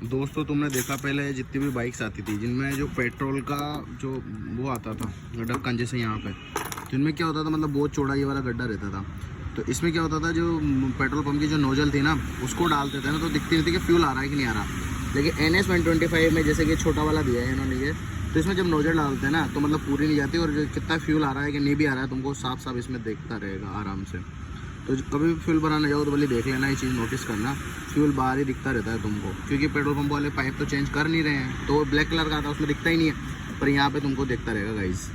दोस्तों तुमने देखा पहले जितनी भी बाइक्स आती थी जिनमें जो पेट्रोल का जो वो आता था ढक्कन जैसे यहाँ पे, तो इनमें क्या होता था मतलब बहुत चौड़ा ये वाला गड्ढा रहता था। तो इसमें क्या होता था जो पेट्रोल पंप की जो नोजल थी ना उसको डालते थे ना तो दिखती नहीं थी कि फ्यूल आ रहा है कि नहीं आ रहा। लेकिन NS 125 में जैसे कि छोटा वाला दिया है इन्होंने ये, तो इसमें जब नोजल डालते हैं ना तो मतलब पूरी नहीं जाती और कितना फ्यूल आ रहा है कि नहीं भी आ रहा है तुमको साफ साफ इसमें देखता रहेगा आराम से। तो कभी भी फ्यूल भराने जाओ तो भले देख लेना, ये चीज़ नोटिस करना, फ्यूल बाहर ही दिखता रहता है तुमको, क्योंकि पेट्रोल पंप वाले पाइप तो चेंज कर नहीं रहे हैं। तो वो ब्लैक कलर का आता है उसमें दिखता ही नहीं है, पर यहाँ पे तुमको दिखता रहेगा गाइस।